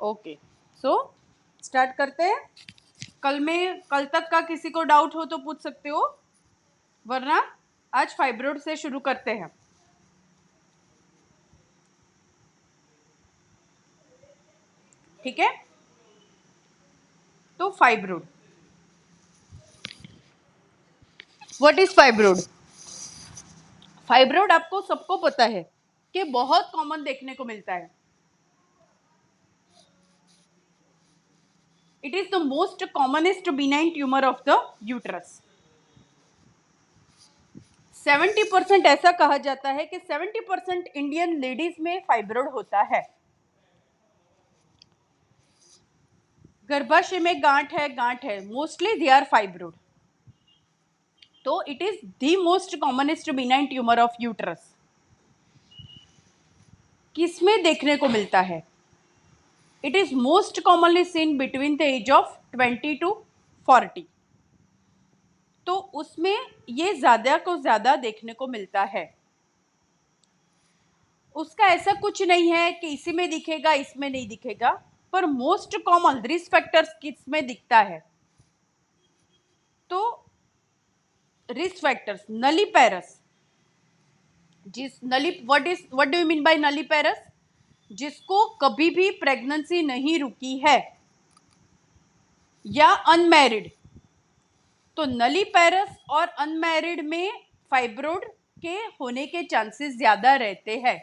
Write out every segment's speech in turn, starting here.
Okay, so start करते हैं। कल तक का किसी को डाउट हो तो पूछ सकते हो, वरना आज फाइब्रोड से शुरू करते हैं। ठीक है, तो फाइब्रोड, व्हाट इज फाइब्रोड? फाइब्रोड आपको सबको पता है कि बहुत कॉमन देखने को मिलता है। It is the most commonest benign tumour of the uterus. 70% ऐसा कहा जाता है कि 70% इंडियन लेडीज में फाइब्रोड होता है। गर्भाशय में गांठ है, मोस्टली दे आर फाइब्रोड। तो it is the most commonest benign tumour of uterus. किसमें देखने को मिलता है? It is most commonly seen between the age of 20 to 40। तो उसमें ये ज्यादा को ज्यादा देखने को मिलता है। उसका ऐसा कुछ नहीं है कि इसी में दिखेगा इसमें नहीं दिखेगा, पर मोस्ट कॉमन रिस्क फैक्टर्स किस में दिखता है? तो risk factors nulliparous, what do you mean by nulliparous? जिसको कभी भी प्रेगनेंसी नहीं रुकी है या अनमैरिड। तो नलीपैरस और अनमैरिड में फाइब्रोड के होने के चांसेस ज्यादा रहते हैं।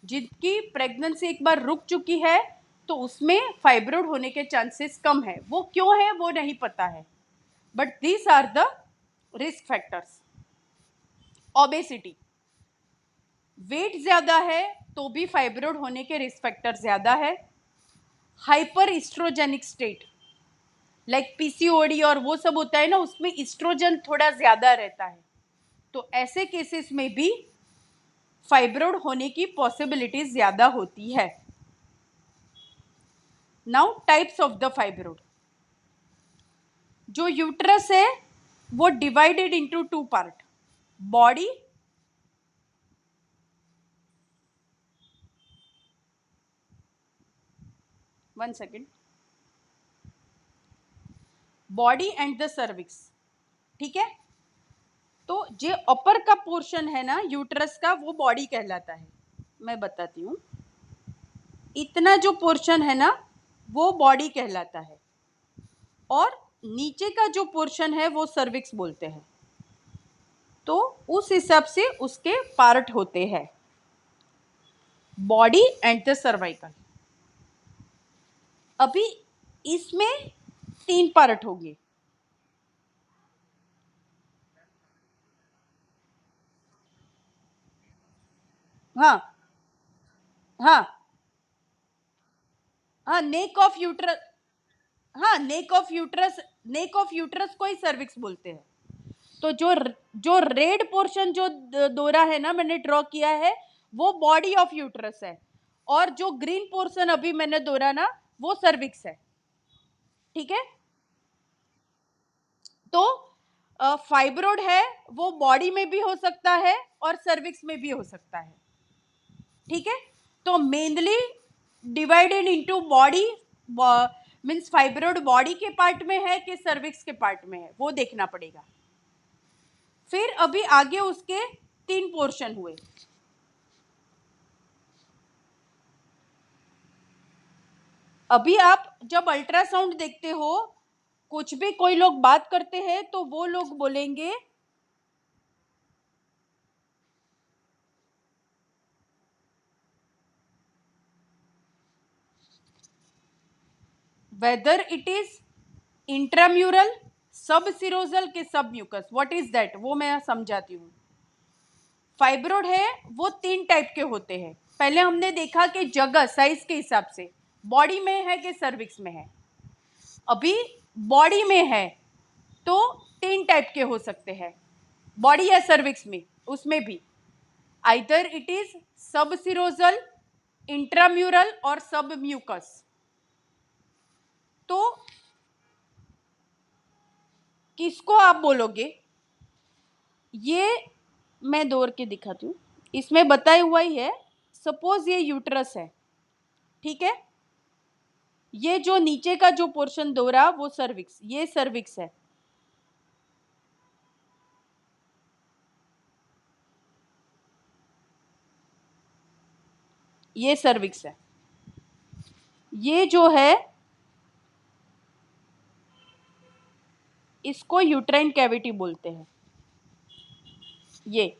जिनकी प्रेगनेंसी एक बार रुक चुकी है तो उसमें फाइब्रोड होने के चांसेस कम है। वो क्यों है वो नहीं पता है, but these are the risk factors. Obesity, weight ज्यादा है तो भी फाइब्रोड होने के रिस्क फैक्टर ज्यादा है। हाइपर इस्ट्रोजेनिक स्टेट, लाइक पीसीओडी और वो सब होता है ना, उसमें इस्ट्रोजन थोड़ा ज्यादा रहता है, तो ऐसे केसेस में भी फाइब्रोड होने की पॉसिबिलिटी ज्यादा होती है। Now types of the fibroid. जो यूट्रस है वो divided into two part, body one second, body and the cervix. ठीक है, तो जो अपर का पोर्शन है ना यूट्रस का, वो बॉडी कहलाता है। मैं बताती हूँ, इतना जो पोर्शन है ना वो बॉडी कहलाता है, और नीचे का जो पोर्शन है वो सर्विक्स बोलते हैं। तो उस हिसाब से उसके पार्ट होते हैं, बॉडी एंड द सर्वाइकल। अभी इसमें 3 पार्ट होंगे। हाँ हाँ हाँ, नेक ऑफ यूट्रस। हाँ, नेक ऑफ यूट्रस को ही सर्विक्स बोलते हैं। तो जो रेड पोर्शन जो दोरा है ना मैंने ड्रॉ किया है, वो बॉडी ऑफ यूट्रस है, और जो ग्रीन पोर्शन अभी मैंने दोरा ना वो सर्विक्स है। ठीक है, तो फाइब्रोड है वो बॉडी में भी हो सकता है और सर्विक्स में भी हो सकता है। ठीक है, तो mainly divided into body, means fibroid body के पार्ट में है कि सर्विक्स के पार्ट में है वो देखना पड़ेगा। फिर अभी आगे उसके 3 पोर्शन हुए। अभी आप जब अल्ट्रासाउंड देखते हो, कुछ भी कोई लोग बात करते हैं तो वो लोग बोलेंगे वेदर इट इज इंट्राम्यूरल, सब सिरोजल के सब म्यूकस, व्हाट इज दैट, वो मैं समझाती हूँ। फाइब्रोड है वो 3 टाइप के होते हैं। पहले हमने देखा कि जगह साइज के हिसाब से बॉडी में है कि सर्विक्स में है। अभी बॉडी में है तो 3 टाइप के हो सकते हैं, बॉडी या सर्विक्स में, उसमें भी either it is subserosal, intramural और सब म्यूकस। तो किसको आप बोलोगे? ये मैं दौड़ के दिखाती हूँ, इसमें बताया हुआ ही है। सपोज ये यूट्रस है, ठीक है, ये जो नीचे का जो पोर्शन दो रहा वो सर्विक्स, ये सर्विक्स है। ये सर्विक्स है। ये जो है इसको यूट्राइन कैविटी बोलते हैं। ये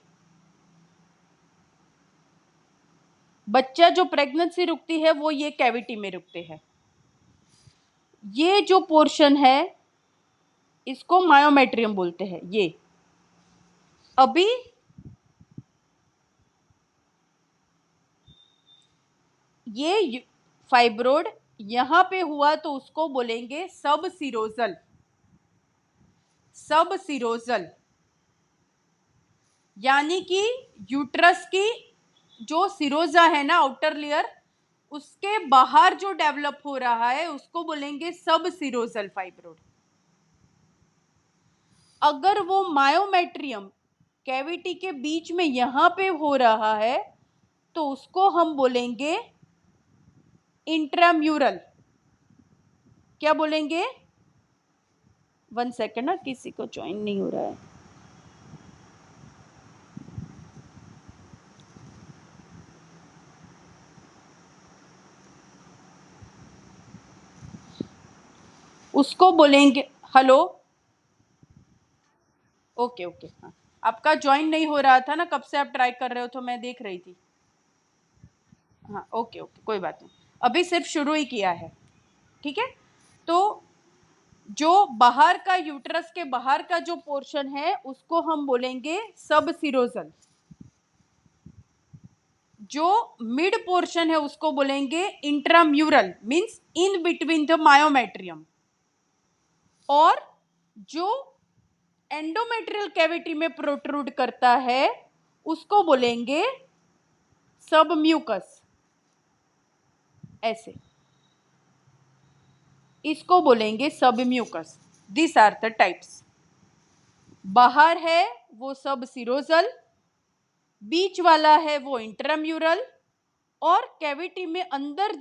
बच्चा जो प्रेगनेंसी रुकती है वो ये कैविटी में रुकते हैं। ये जो पोर्शन है इसको मायोमेट्रियम बोलते हैं। ये अभी ये फाइब्रोड यहां पे हुआ तो उसको बोलेंगे सब सिरोजल। सब सिरोजल यानी कि यूट्रस की जो सिरोजा है ना, आउटर लेयर, उसके बाहर जो डेवलप हो रहा है उसको बोलेंगे सब सिरोजल फाइब्रोड। अगर वो मायोमेट्रियम कैविटी के बीच में यहां पे हो रहा है तो उसको हम बोलेंगे इंट्राम्यूरल। क्या बोलेंगे? 1 सेकेंड ना, किसी को ज्वाइन नहीं हो रहा है। उसको बोलेंगे, हेलो, ओके ओके, हाँ, आपका ज्वाइन नहीं हो रहा था ना, कब से आप ट्राई कर रहे हो तो मैं देख रही थी। हाँ ओके ओके, कोई बात नहीं, अभी सिर्फ शुरू ही किया है, ठीक है। तो जो बाहर का यूट्रस के बाहर का जो पोर्शन है उसको हम बोलेंगे सब सिरोजल। जो मिड पोर्शन है उसको बोलेंगे intramural, means in between the myometrium. और जो एंडोमेट्रियल कैविटी में प्रोट्रूड करता है उसको बोलेंगे सब म्यूकस। ऐसे इसको बोलेंगे submucous. This are the types. बाहर है वो सब सिरोजल, बीच वाला है वो इंट्राम्यूरल, और कैविटी में अंदर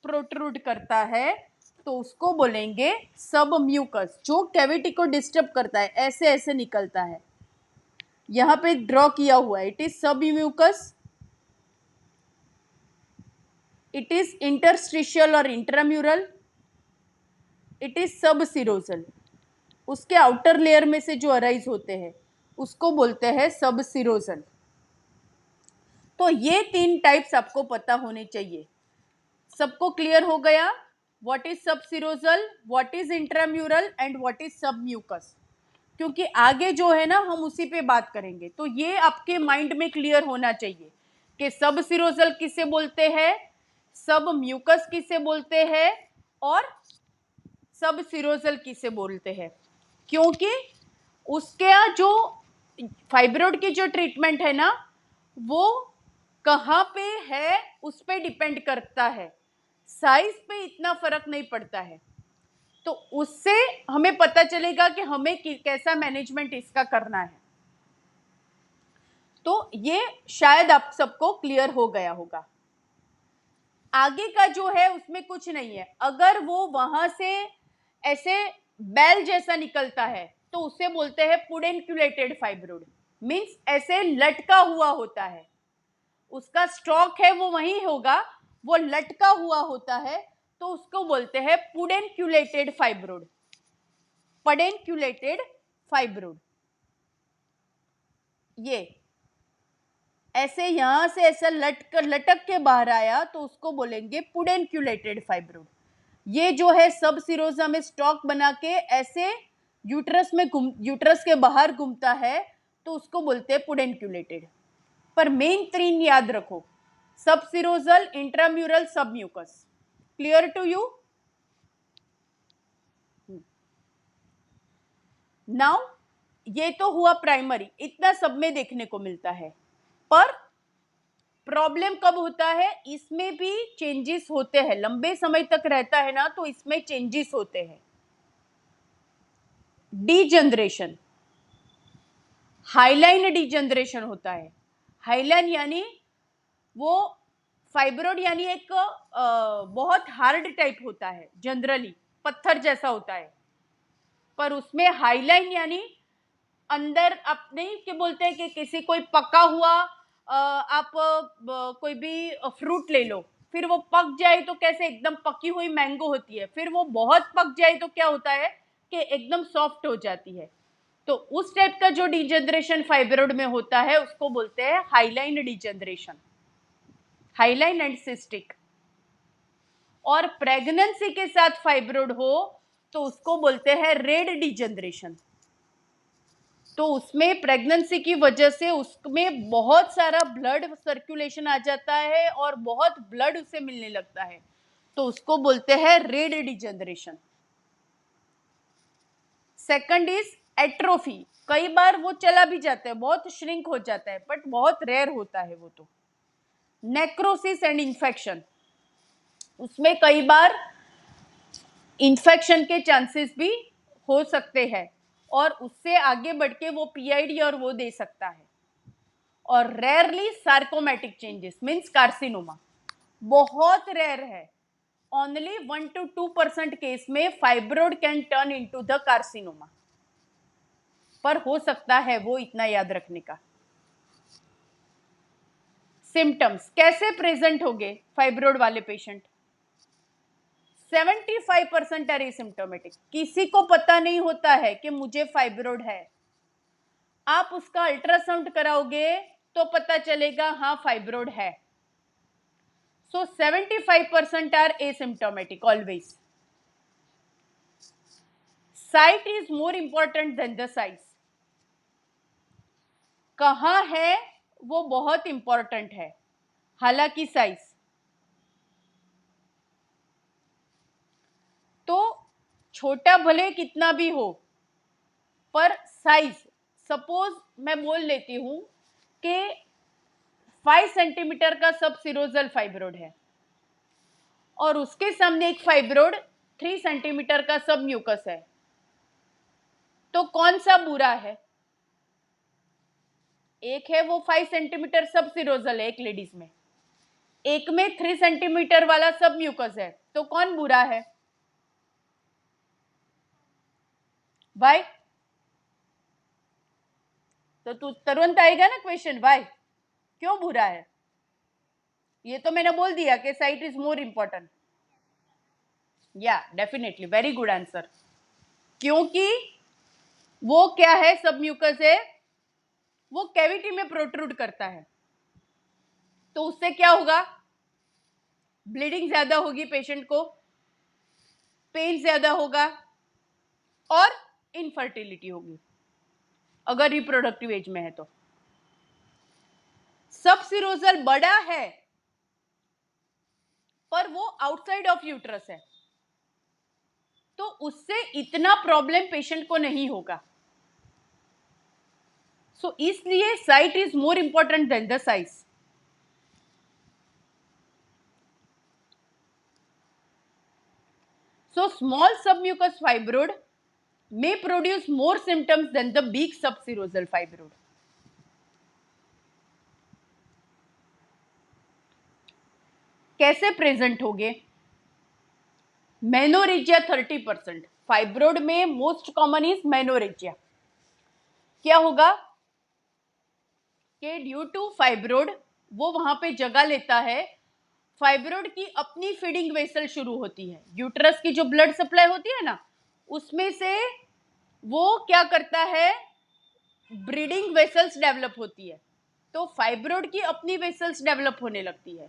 प्रोट्रूड करता है तो उसको बोलेंगे सब म्यूकस। जो कैविटी को डिस्टर्ब करता है, ऐसे ऐसे निकलता है, यहां पे ड्रॉ किया हुआ है, इट इज सब म्यूकस, इट इज इंटरस्टिशियल और इंट्राम्यूरल, इट इज सब सिरोजल। उसके आउटर लेयर में से जो अराइज होते हैं उसको बोलते हैं सब सिरोजल। तो ये 3 टाइप्स आपको पता होने चाहिए। सबको क्लियर हो गया? What is subserosal, what is intramural and what is submucous? क्योंकि आगे जो है ना हम उसी पे बात करेंगे, तो ये आपके माइंड में क्लियर होना चाहिए कि सब सिरोजल किसे बोलते हैं, सब म्यूकस किसे बोलते हैं, और सब सिरोजल किसे बोलते हैं। क्योंकि उसके जो फाइब्रोड की जो ट्रीटमेंट है ना वो कहाँ पे है उस पे डिपेंड करता है, साइज पे इतना फर्क नहीं पड़ता है। तो उससे हमें पता चलेगा कि हमें कैसा मैनेजमेंट इसका करना है। तो ये शायद आप सबको क्लियर हो गया होगा। आगे का जो है उसमें कुछ नहीं है। अगर वो वहां से ऐसे बेल जैसा निकलता है तो उसे बोलते हैं पुडेंक्युलेटेड फाइब्रोड, मींस ऐसे लटका हुआ होता है, उसका स्टॉक है वो वहीं होगा, वो लटका हुआ होता है, तो उसको बोलते हैं पुडेंक्युलेटेड फाइब्रोड। पडेंक्युलेटेड फाइब्रोड। ये ऐसे यहां से ऐसा लटक के बाहर आया तो उसको बोलेंगे पुडेंक्युलेटेड फाइब्रोड। ये जो है सब सिरोजा में स्टॉक बना के ऐसे यूट्रस के बाहर घूमता है तो उसको बोलते हैं पुडेंक्युलेटेड। पर मेन 3 याद रखो, subserosal, intramural, submucous. Clear to you? Now ये तो हुआ प्राइमरी, इतना सब में देखने को मिलता है। पर प्रॉब्लम कब होता है, इसमें भी चेंजेस होते हैं, लंबे समय तक रहता है ना तो इसमें चेंजेस होते हैं। डीजनरेशन, हाइलाइन डीजनरेशन होता है। हाइलाइन यानी वो फाइब्रोड यानी एक बहुत हार्ड टाइप होता है, जनरली पत्थर जैसा होता है, पर उसमें हाईलाइन यानी अंदर आप नहीं क्या बोलते हैं कि किसी कोई पका हुआ आप कोई भी फ्रूट ले लो, फिर वो पक जाए तो कैसे एकदम पकी हुई मैंगो होती है, फिर वो बहुत पक जाए तो क्या होता है कि एकदम सॉफ्ट हो जाती है। तो उस टाइप का जो डिजनरेशन फाइब्रोड में होता है उसको बोलते हैं highline degeneration, highline and cystic. और प्रेगनेंसी के साथ फाइब्रोड हो तो उसको बोलते हैं रेड डिजनरेशन। तो उसमें प्रेगनेंसी की वजह से उसमें बहुत सारा ब्लड सर्कुलेशन आ जाता है और बहुत ब्लड उसे मिलने लगता है, तो उसको बोलते हैं red degeneration. Second is atrophy, कई बार वो चला भी जाता है, बहुत श्रिंक हो जाता है, बट बहुत रेयर होता है वो तो। नेक्रोसिस एंड इन्फेक्शन, उसमें कई बार इन्फेक्शन के चांसेस भी हो सकते हैं और उससे आगे बढ़ के वो पीआईडी और वो दे सकता है। और rarely sarcomatic changes means carcinoma, बहुत रेयर है, ओनली 1 to 2% केस में fibroid can turn into the carcinoma, पर हो सकता है वो, इतना याद रखने का। सिम्टम्स कैसे प्रेजेंट होंगे फाइब्रोड वाले पेशेंट? 75% आर एसिम्प्टोमेटिक, किसी को पता नहीं होता है कि मुझे फाइब्रोड है। आप उसका अल्ट्रासाउंड कराओगे तो पता चलेगा हाँ फाइब्रोड है। So 75% are asymptomatic always. Site is more important than the size. कहाँ है वो बहुत इंपॉर्टेंट है, हालांकि साइज तो छोटा भले कितना भी हो, पर साइज, सपोज मैं बोल लेती हूं कि 5 सेंटीमीटर का सब सिरोजल फाइब्रोड है और उसके सामने एक फाइब्रोड 3 सेंटीमीटर का सब म्यूकस है, तो कौन सा बुरा है? एक है वो 5 सेंटीमीटर सब सिरोजल है एक लेडीज में, एक में 3 सेंटीमीटर वाला सब म्यूकस है, तो कौन बुरा है भाई? तो तू तुरंत आएगा ना क्वेश्चन, भाई क्यों बुरा है? ये तो मैंने बोल दिया कि साइट इज मोर इंपॉर्टेंट। या डेफिनेटली, वेरी गुड आंसर। क्योंकि वो क्या है, सब म्यूकस है, वो कैविटी में प्रोट्रूड करता है, तो उससे क्या होगा? ब्लीडिंग ज्यादा होगी पेशेंट को, पेन ज्यादा होगा और इनफर्टिलिटी होगी अगर रिप्रोडक्टिव एज में है तो। सब सिरोजल बड़ा है पर वो आउटसाइड ऑफ यूट्रस है, तो उससे इतना प्रॉब्लम पेशेंट को नहीं होगा। सो इसलिए site is more important than the size. So small submucous fibroid may produce more symptoms than the big subserosal fibroid. कैसे प्रेजेंट होंगे? मेनोरेजिया 30%, फाइब्रोड में मोस्ट कॉमन इज मेनोरेजिया। क्या होगा कि ड्यू टू फाइब्रोड वो वहां पे जगह लेता है, फाइब्रोड की अपनी फीडिंग वेसल शुरू होती है, यूट्रस की जो ब्लड सप्लाई होती है ना, उसमें से वो क्या करता है, ब्रीडिंग वेसल्स डेवलप होती है, तो फाइब्रोड की अपनी वेसल्स डेवलप होने लगती है,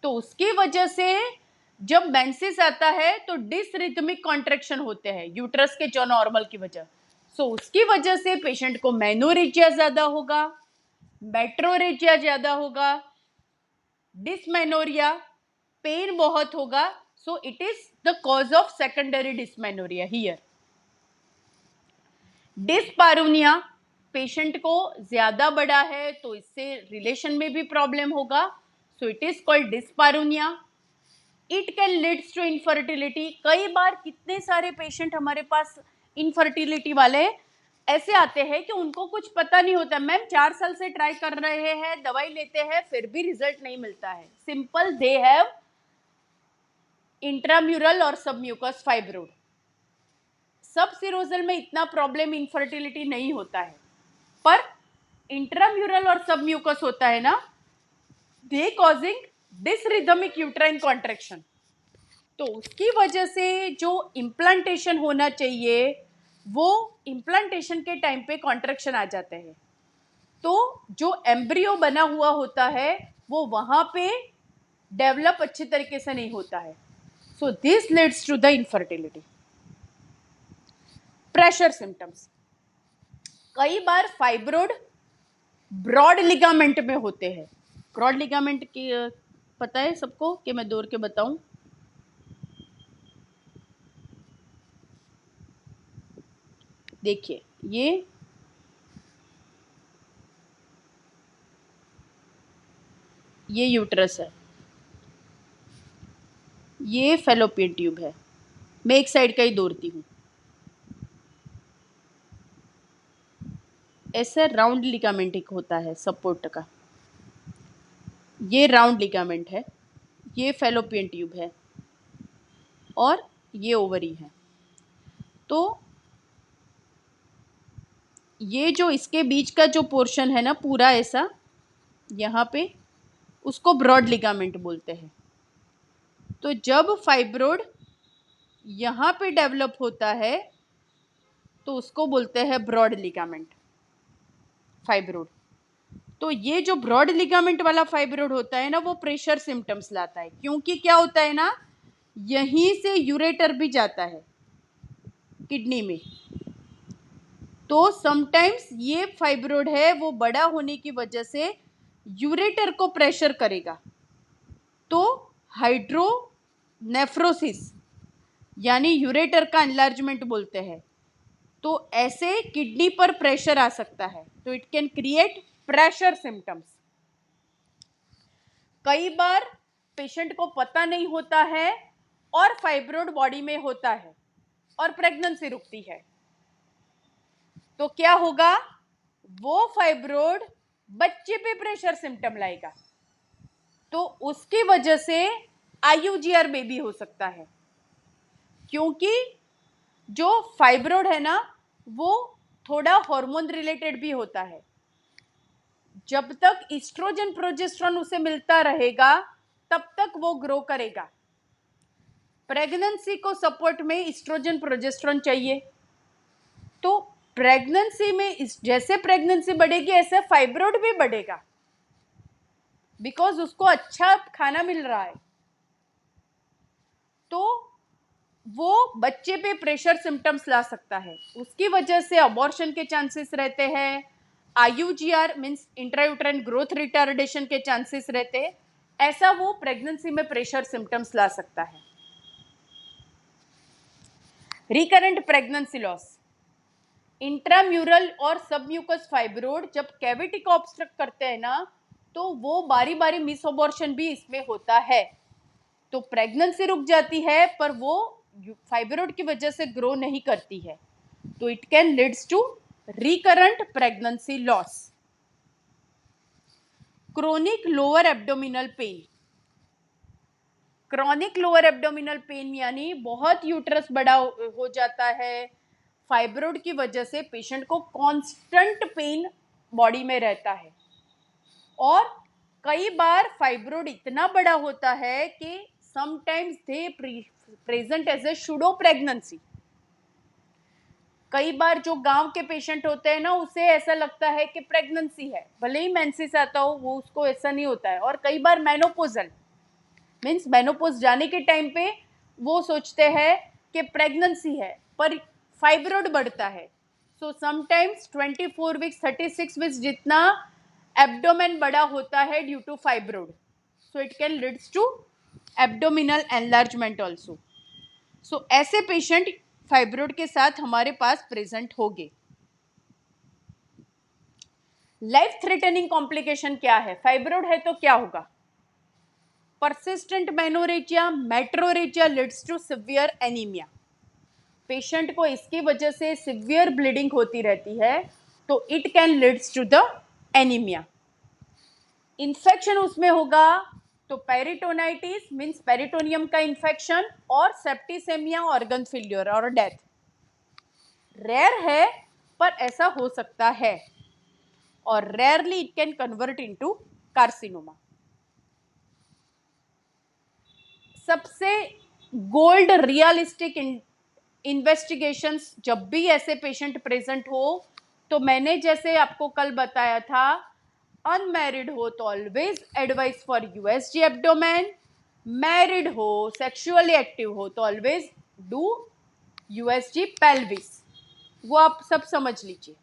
तो उसकी वजह से जब मेंसेस आता है तो डिसरिथमिक कॉन्ट्रैक्शन होते हैं यूट्रस के जो नॉर्मल की वजह, सो उसकी वजह से पेशेंट को मेनोरेजिया ज्यादा होगा, मेट्रोरेजिया ज्यादा होगा, डिसमेनोरिया, पेन बहुत होगा, so it is the cause of secondary dysmenorrhoea here. Dyspareunia, patient को ज्यादा बड़ा है तो इससे रिलेशन में भी प्रॉब्लम होगा, so it is called dyspareunia. It can leads to infertility, कई बार कितने सारे पेशेंट हमारे पास इनफर्टिलिटी वाले ऐसे आते हैं कि उनको कुछ पता नहीं होता, मैम 4 साल से ट्राई कर रहे हैं, दवाई लेते हैं, फिर भी रिजल्ट नहीं मिलता है। सिंपल, दे हैव इंट्राम्यूरल और सबम्यूकस फाइब्रोड। सब सिरोजल में इतना प्रॉब्लम इनफर्टिलिटी नहीं होता है, पर इंट्राम्यूरल और सबम्यूकस होता है ना, दे कॉजिंग डिसरिथमिक यूट्राइन कॉन्ट्रैक्शन। तो उसकी वजह से जो इम्प्लांटेशन होना चाहिए वो इम्प्लांटेशन के टाइम पे कॉन्ट्रैक्शन आ जाते हैं, तो जो एम्ब्रियो बना हुआ होता है वो वहां पे डेवलप अच्छे तरीके से नहीं होता है। So this leads to the infertility. Pressure symptoms, कई बार फाइब्रोड ब्रॉड लिगामेंट में होते हैं। ब्रॉड लिगामेंट की पता है सबको कि मैं दौड़ के बताऊं? देखिए, ये यूट्रस है, ये फेलोपियन ट्यूब है। मैं एक साइड का ही दौड़ती हूँ। ऐसा राउंड लिगामेंट एक होता है सपोर्ट का, ये राउंड लिगामेंट है, ये फेलोपियन ट्यूब है और ये ओवरी है। तो ये जो इसके बीच का जो पोर्शन है ना पूरा ऐसा यहाँ पे, उसको ब्रॉड लिगामेंट बोलते हैं। तो जब फाइब्रोड यहाँ पे डेवलप होता है तो उसको बोलते हैं ब्रॉड लिगामेंट फाइब्रोड। तो ये जो ब्रॉड लिगामेंट वाला फाइब्रोड होता है ना, वो प्रेशर सिम्टम्स लाता है, क्योंकि क्या होता है ना, यहीं से यूरेटर भी जाता है किडनी में। तो समटाइम्स ये फाइब्रोड है वो बड़ा होने की वजह से यूरेटर को प्रेशर करेगा, तो हाइड्रोनेफ्रोसिस यानी यूरेटर का एनलार्जमेंट बोलते हैं। तो ऐसे किडनी पर प्रेशर आ सकता है, तो it can create pressure symptoms. कई बार पेशेंट को पता नहीं होता है और फाइब्रोड बॉडी में होता है और प्रेगनेंसी रुकती है, तो क्या होगा, वो फाइब्रोड बच्चे पे प्रेशर सिम्टम लाएगा, तो उसकी वजह से IUGR बेबी हो सकता है। क्योंकि जो फाइब्रोड है ना वो थोड़ा हार्मोन रिलेटेड भी होता है। जब तक इस्ट्रोजन प्रोजेस्टेरोन उसे मिलता रहेगा तब तक वो ग्रो करेगा। प्रेगनेंसी को सपोर्ट में इस्ट्रोजन प्रोजेस्टेरोन चाहिए, तो प्रेगनेंसी में जैसे प्रेगनेंसी बढ़ेगी ऐसे फाइब्रोड भी बढ़ेगा, बिकॉज उसको अच्छा खाना मिल रहा है। तो वो बच्चे पे प्रेशर सिम्टम्स ला सकता है, उसकी वजह से अबॉर्शन के चांसेस रहते हैं, IUGR means intrauterine growth retardation के चांसेस रहते हैं। ऐसा वो प्रेगनेंसी में प्रेशर सिम्टम्स ला सकता है। रिकरेंट प्रेगनेंसी लॉस, इंट्राम्यूरल और सबम्यूकस फाइब्रोड जब कैविटी को ऑब्स्ट्रक्ट करते हैं ना, तो वो बारी बारी मिस अबॉर्शन भी इसमें होता है, तो प्रेगनेंसी रुक जाती है पर वो फाइब्रोड की वजह से ग्रो नहीं करती है, तो it can leads to recurrent pregnancy loss. Chronic lower abdominal pain, chronic lower abdominal pain यानी बहुत यूट्रस बड़ा हो जाता है, फाइब्रोड की वजह से पेशेंट को कांस्टेंट पेन बॉडी में रहता है, और कई बार फाइब्रोड इतना बड़ा होता है कि sometimes they present as a pseudo pregnancy. कई बार जो गांव के पेशेंट होते हैं ना उसे ऐसा लगता है कि प्रेगनेंसी है, भले ही मेंसेस आता हो वो उसको ऐसा नहीं होता है। और कई बार मेनोपोजल मीन्स मेनोपोज जाने के टाइम पे वो सोचते हैं कि प्रेगनेंसी है पर फाइब्रोड बढ़ता है। सो समटाइम्स 24 वीक्स 36 वीक्स जितना एब्डोमेन बड़ा होता है due to fibroid, so it can leads to abdominal enlargement also. सो ऐसे पेशेंट फाइब्रोड के साथ हमारे पास प्रेजेंट होंगे। लाइफ थ्रेटनिंग कॉम्प्लिकेशन क्या है, फाइब्रोड है तो क्या होगा, persistent menorrhagia, metrorrhagia leads to severe anemia. Patient को इसकी वजह से सिवियर ब्लीडिंग होती रहती है तो it can leads to the anaemia. Infection उसमें होगा तो पेरिटोनाइटिस मीन्स पेरिटोनियम का इन्फेक्शन और सेप्टिसेमिया ऑर्गन फेल्योर और डेथ। रेयर है पर ऐसा हो सकता है और rarely it can convert into carcinoma. सबसे गोल्ड रियलिस्टिक इन्वेस्टिगेशंस जब भी ऐसे पेशेंट प्रेजेंट हो तो मैंने जैसे आपको कल बताया था, अनमैरिड हो तो always advice for USG abdomen, married हो सेक्सुअली एक्टिव हो तो ऑलवेज डू यूएसजी पेल्विस। वो आप सब समझ लीजिए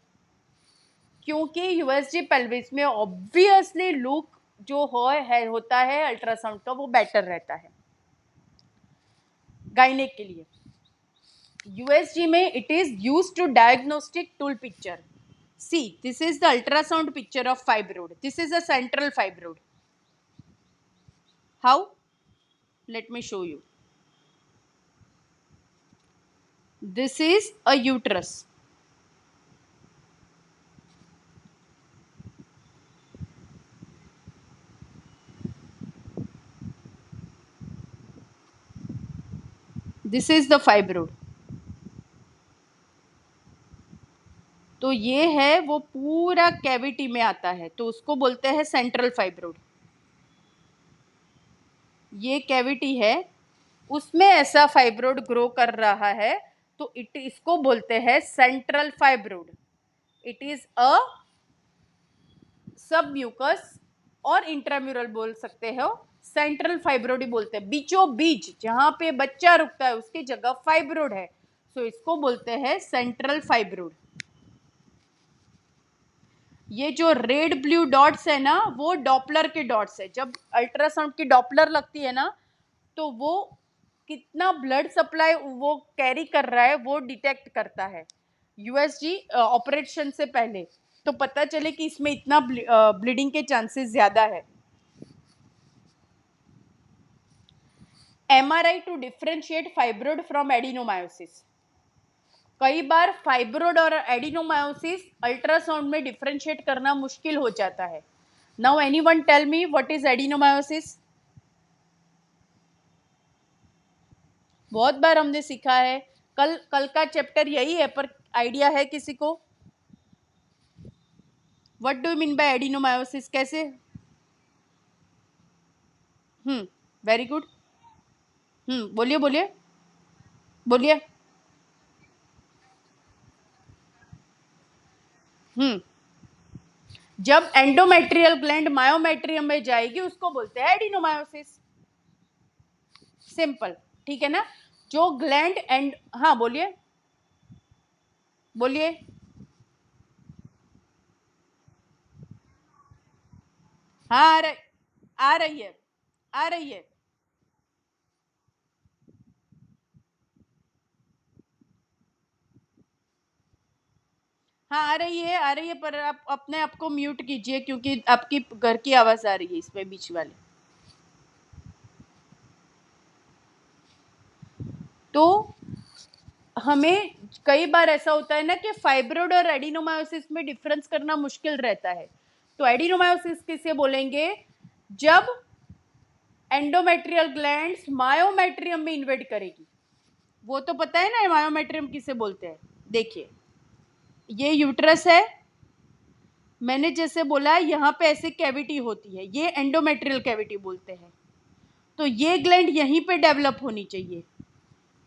क्योंकि यूएसजी पेल्विस में ऑब्वियसली लुक जो होता है अल्ट्रासाउंड का वो बेटर रहता है गायनेक के लिए। यूएसजी में it is used to diagnostic tool picture. See, this is the ultrasound picture of fibroid. This is a central fibroid. How? Let me show you. This is a uterus. This is the fibroid. तो ये है वो पूरा cavity में आता है तो उसको बोलते हैं सेंट्रल फाइब्रोड। ये कैविटी है उसमें ऐसा फाइब्रोड ग्रो कर रहा है तो इसको बोलते हैं सेंट्रल फाइब्रोड। इट इज अ सब म्यूकस और इंट्राम्यूरल बोल सकते हो, सेंट्रल फाइब्रोड ही बोलते हैं। बीचों बीच जहाँ पे बच्चा रुकता है उसकी जगह फाइब्रोड है सो इसको बोलते हैं सेंट्रल फाइब्रोड। ये जो रेड ब्लू डॉट्स है ना वो डॉपलर के डॉट्स है। जब अल्ट्रासाउंड की डॉपलर लगती है ना तो वो कितना ब्लड सप्लाई वो कैरी कर रहा है वो डिटेक्ट करता है यूएसजी ऑपरेशन से पहले, तो पता चले कि इसमें इतना ब्लीडिंग के चांसेस ज्यादा है। MRI to differentiate fibroid from adenomyosis. कई बार फाइब्रोड और एडिनोमायोसिस अल्ट्रासाउंड में डिफरेंशिएट करना मुश्किल हो जाता है। Now anyone tell me what is adenomyosis? बहुत बार हमने सीखा है, कल का चैप्टर यही है पर आइडिया है किसी को? What do you mean by adenomyosis? कैसे? Very good. बोलिए बोलिए बोलिए। जब एंडोमेट्रियल ग्लैंड मायोमेट्रियम में जाएगी उसको बोलते हैं एडिनोमायोसिस। सिंपल, ठीक है ना? जो ग्लैंड एंड, हाँ बोलिए बोलिए। हाँ आ रही है आ रही है। हाँ आ रही है पर आप अपने आप को म्यूट कीजिए क्योंकि आपकी घर की आवाज आ रही है इसमें बीच वाले। तो हमें कई बार ऐसा होता है ना कि फाइब्रोड और एडिनोमायोसिस में डिफरेंस करना मुश्किल रहता है। तो एडिनोमायोसिस किसे बोलेंगे? जब एंडोमेट्रियल ग्लैंड्स मायोमेट्रियम में इन्वेट करेगी। वो तो पता है ना मायोमेट्रियम किसे बोलते हैं। देखिए ये यूट्रस है, मैंने जैसे बोला यहाँ पे ऐसे कैविटी होती है, ये एंडोमेट्रियल कैविटी बोलते हैं। तो ये ग्लैंड यहीं पे डेवलप होनी चाहिए।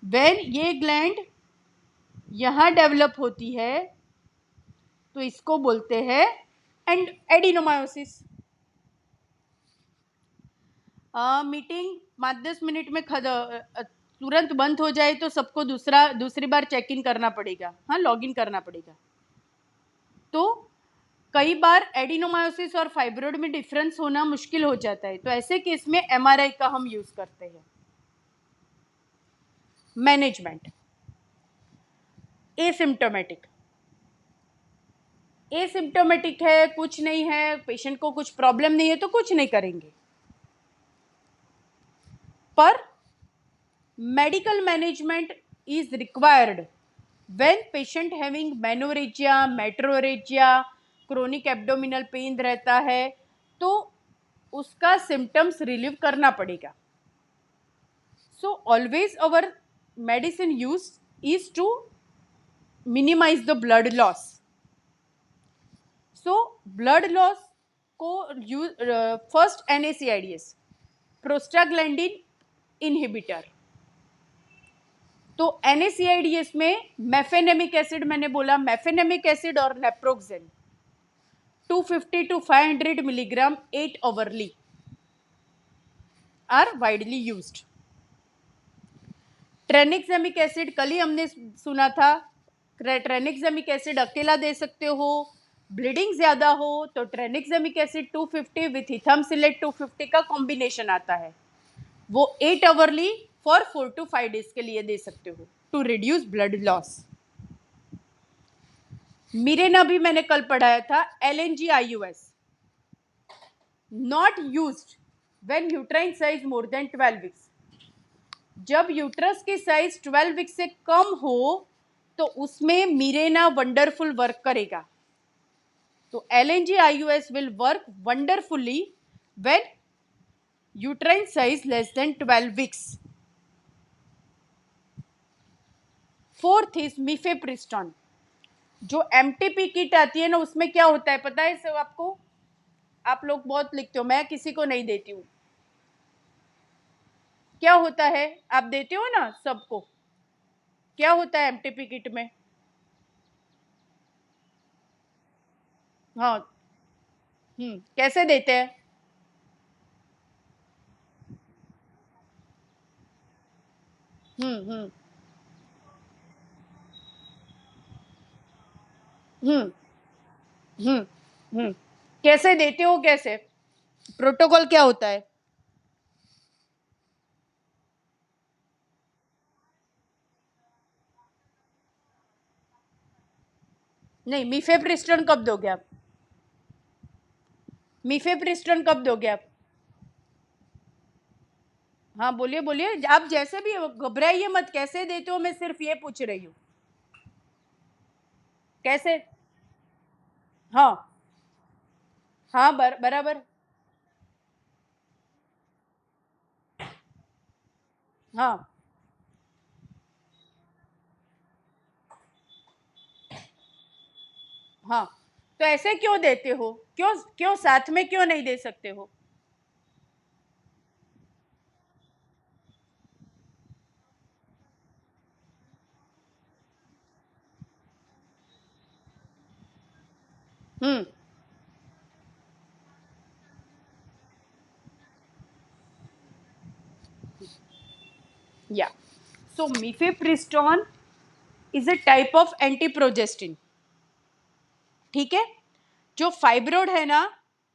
व्हेन ये ग्लैंड यहाँ डेवलप होती है तो इसको बोलते हैं एडिनोमायोसिस। मीटिंग 5-10 मिनट में तुरंत बंद हो जाए तो सबको दूसरी बार चेक इन करना पड़ेगा, हाँ लॉग इन करना पड़ेगा। तो कई बार एडिनोमायोसिस और फाइब्रोइड में डिफरेंस होना मुश्किल हो जाता है तो ऐसे केस में एमआरआई का हम यूज करते हैं। मैनेजमेंट एसिम्प्टोमेटिक है, कुछ नहीं है, पेशेंट को कुछ प्रॉब्लम नहीं है तो कुछ नहीं करेंगे। पर medical management is required when patient having menorrhagia, metrorrhagia, chronic abdominal pain रहता है तो उसका symptoms relieve करना पड़ेगा. So always our medicine use is to minimize the blood loss. So blood loss को first NSAIDs प्रोस्टाग्लैंडिन इनहिबिटर. तो NSAIDs में mefenamic acid, मैंने बोला मेफेनेमिक एसिड और naproxen 250 to 500 milligram 8 hourly are widely used. Tranexamic acid कल ही हमने सुना था. ट्रेनिक्सेमिक एसिड अकेला दे सकते हो. ब्लीडिंग ज्यादा हो तो ट्रेनिक्सेमिक एसिड 250 विथ इथामसिलेट 250 का कॉम्बिनेशन आता है, वो 8 आवरली फॉर 4 to 5 डेज के लिए दे सकते हो to reduce blood loss. Mirena भी मैंने कल पढ़ाया था. LNG-IUS not used when uterine size more than 12 weeks. जब यूट्रस की साइज 12 वीक्स से कम हो तो उसमें मिरेना वंडरफुल वर्क करेगा. तो LNG-IUS will work wonderfully when uterine size less than 12 weeks. Fourth is mifepristone. जो MTP किट आती है ना, उसमें क्या होता है पता है सब आपको? आप लोग बहुत लिखते हो, मैं किसी को नहीं देती हूँ. क्या होता है, आप देते हो ना सबको. क्या होता है MTP किट में? हाँ. कैसे देते हैं? हम्म हम्म हम्म हम्म कैसे देते हो? कैसे प्रोटोकॉल क्या होता है? नहीं, मिफेप्रिस्टोन कब दोगे आप? मिफेप्रिस्टोन कब दोगे आप? हाँ बोलिए बोलिए, आप जैसे भी घबराइए मत. कैसे देते हो मैं सिर्फ ये पूछ रही हूँ. कैसे? हाँ हाँ बराबर. हाँ हाँ. तो ऐसे क्यों देते हो? क्यों क्यों साथ में क्यों नहीं दे सकते हो? हम्म या so mifepristone is a type of antiprogestin. ठीक है. जो फाइब्रोड है ना,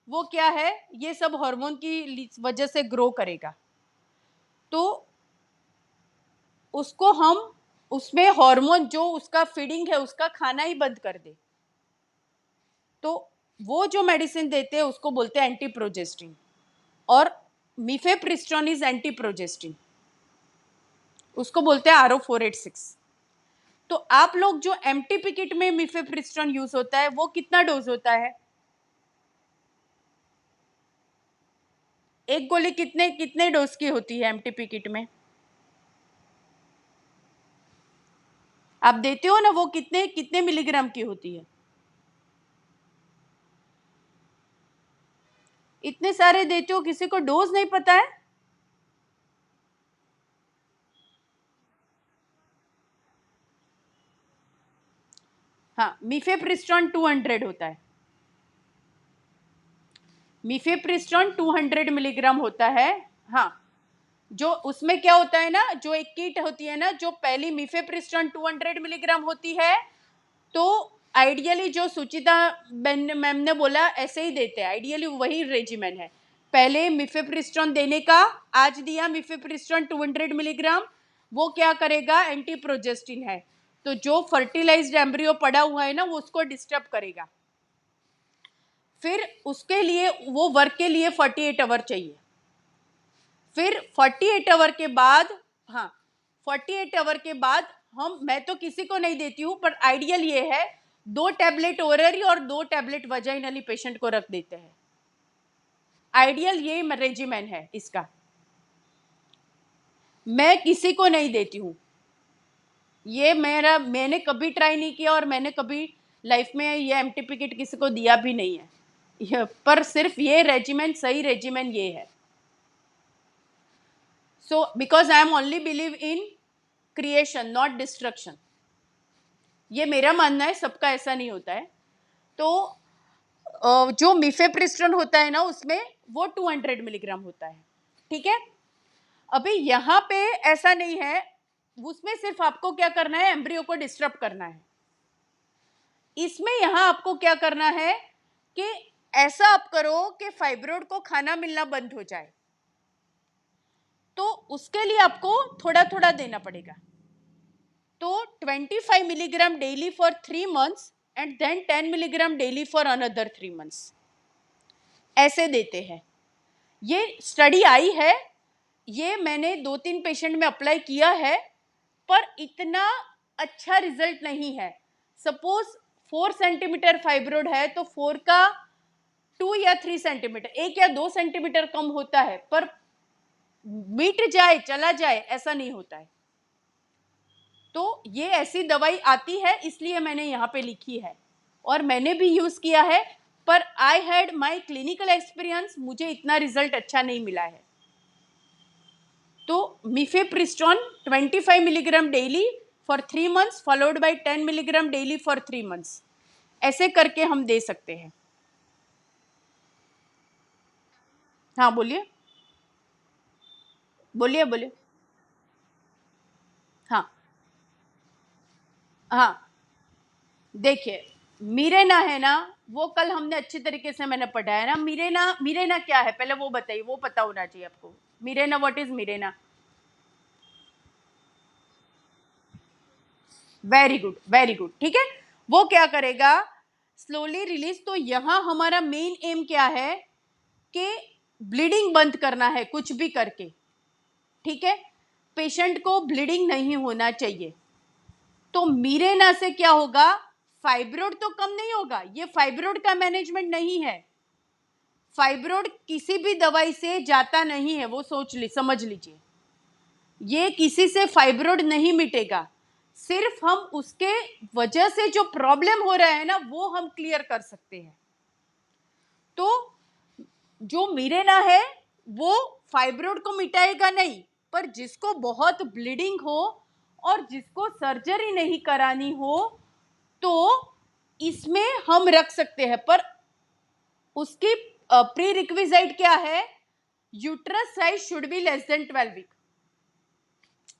वो क्या है, ये सब हार्मोन की वजह से ग्रो करेगा. तो उसको हम, उसमें हार्मोन जो उसका फीडिंग है उसका खाना ही बंद कर दे, तो वो जो मेडिसिन देते हैं उसको बोलते हैं एंटीप्रोजेस्टिन. और मिफेप्रिस्टोन इज एंटीप्रोजेस्टिन, उसको बोलते हैं RO486. तो आप लोग जो MTP किट में मिफेप्रिस्टोन यूज होता है वो कितना डोज होता है? एक गोली कितने कितने डोज की होती है MTP किट में? आप देते हो ना, वो कितने कितने मिलीग्राम की होती है? इतने सारे देते हो, किसी को डोज नहीं पता है? हाँ, मिफेप्रिस्टोन 200 होता है. मिफेप्रिस्टोन 200 मिलीग्राम होता है. हाँ. जो उसमें क्या होता है ना, जो एक किट होती है ना, जो पहली मिफेप्रिस्टोन 200 मिलीग्राम होती है, तो आइडियली जो सुचिता मैम ने बोला ऐसे ही देते हैं, आइडियली वही रेजिमेन है. पहले मिफेप्रिस्टोन देने का, आज दिया मिफेप्रिस्टोन 200 मिलीग्राम, वो क्या करेगा, एंटी प्रोजेस्टिन है, तो जो फर्टिलाइज्ड एम्ब्रियो पड़ा हुआ है ना वो उसको डिस्टर्ब करेगा. फिर उसके लिए, वो वर्क के लिए 48 आवर चाहिए. फिर 48 आवर के बाद, हाँ 48 आवर के बाद मैं तो किसी को नहीं देती हूँ, पर आइडियल ये है 2 टैबलेट ओरली और 2 टैबलेट वजाइनली पेशेंट को रख देते हैं। आइडियल ये रेजिमेन है इसका, मैं किसी को नहीं देती हूँ। ये मैंने कभी ट्राई नहीं किया और मैंने कभी लाइफ में ये एमटीपी किट किसी को दिया भी नहीं है, पर सिर्फ ये रेजिमेन, सही रेजिमेन ये है। So because I am only believe in creation not destruction, ये मेरा मानना है, सबका ऐसा नहीं होता है। तो जो मिफेप्रिस्टोन होता है ना, उसमें वो 200 मिलीग्राम होता है, ठीक है। अभी यहाँ पे ऐसा नहीं है, उसमें सिर्फ आपको क्या करना है, एम्ब्रियो को डिस्टर्ब करना है। इसमें यहाँ आपको क्या करना है कि ऐसा आप करो कि फाइब्रोइड को खाना मिलना बंद हो जाए, तो उसके लिए आपको थोड़ा थोड़ा देना पड़ेगा। तो 25 milligram daily for 3 months and then 10 milligram daily for another 3 months, ऐसे देते हैं। ये स्टडी आई है, ये मैंने 2-3 पेशेंट में अप्लाई किया है, पर इतना अच्छा रिजल्ट नहीं है। सपोज 4 सेंटीमीटर फाइब्रोइड है तो 4 का 2 या 3 सेंटीमीटर, 1 या 2 सेंटीमीटर कम होता है, पर मिट जाए चला जाए ऐसा नहीं होता है। तो ये ऐसी दवाई आती है, इसलिए मैंने यहाँ पे लिखी है और मैंने भी यूज किया है, पर I had my clinical experience, मुझे इतना रिजल्ट अच्छा नहीं मिला है। तो mifepristone 25 milligram daily for 3 months followed by 10 milligram daily for 3 months, ऐसे करके हम दे सकते हैं। हाँ बोलिए बोलिए बोलिए। हाँ हाँ, देखिए मिरेना है ना, वो कल हमने अच्छी तरीके से मैंने पढ़ाया ना। मिरेना क्या है पहले वो बताइए, वो पता होना चाहिए आपको। Mirena, what is Mirena? Very good very good, ठीक है। वो क्या करेगा, स्लोली रिलीज। तो यहाँ हमारा मेन एम क्या है कि ब्लीडिंग बंद करना है कुछ भी करके, ठीक है। पेशेंट को ब्लीडिंग नहीं होना चाहिए। तो मिरेना से क्या होगा, फाइब्रोइड तो कम नहीं होगा, ये फाइब्रोइड का मैनेजमेंट नहीं है। फाइब्रोइड किसी भी दवाई से जाता नहीं है, वो समझ लीजिए। ये किसी से फाइब्रोइड नहीं मिटेगा, सिर्फ हम उसके वजह से जो प्रॉब्लम हो रहा है ना, वो हम क्लियर कर सकते हैं। तो जो मिरेना है वो फाइब्रोइड को मिटाएगा नहीं, पर जिसको बहुत ब्लीडिंग हो और जिसको सर्जरी नहीं करानी हो, तो इसमें हम रख सकते हैं। पर उसकी प्री रिक्विजिट क्या है, uterus size should be less than 12 week.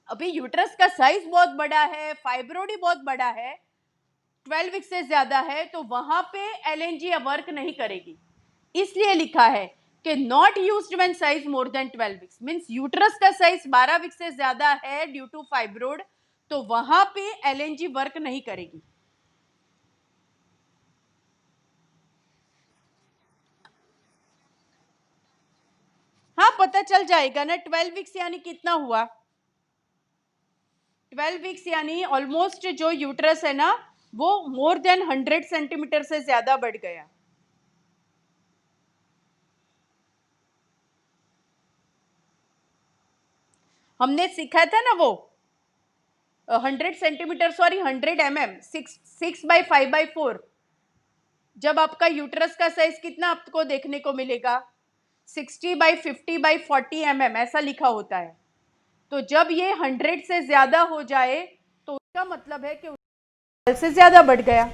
अभी यूट्रस का साइज बहुत बड़ा है, फाइब्रोइड ही बहुत बड़ा है, 12 वीक से ज्यादा है, तो वहां पे एलएनजी वर्क नहीं करेगी। इसलिए लिखा है कि not used when size more than 12 weeks, means uterus का साइज 12 वीक से ज्यादा है ड्यू टू फाइब्रोइड, तो वहां पे एलएनजी वर्क नहीं करेगी। हाँ पता चल जाएगा ना, 12 वीक्स यानी कितना हुआ, 12 वीक्स यानी ऑलमोस्ट जो यूट्रस है ना, वो मोर देन 100 सेंटीमीटर से ज्यादा बढ़ गया। हमने सीखा था ना वो 100 सेंटीमीटर, सॉरी 100 mm, 6/5/4। जब आपका यूट्रस का साइज कितना आपको देखने को मिलेगा, 60/50/40 mm, ऐसा लिखा होता है। तो जब ये 100 से ज्यादा हो जाए तो उसका मतलब है कि से ज्यादा बढ़ गया।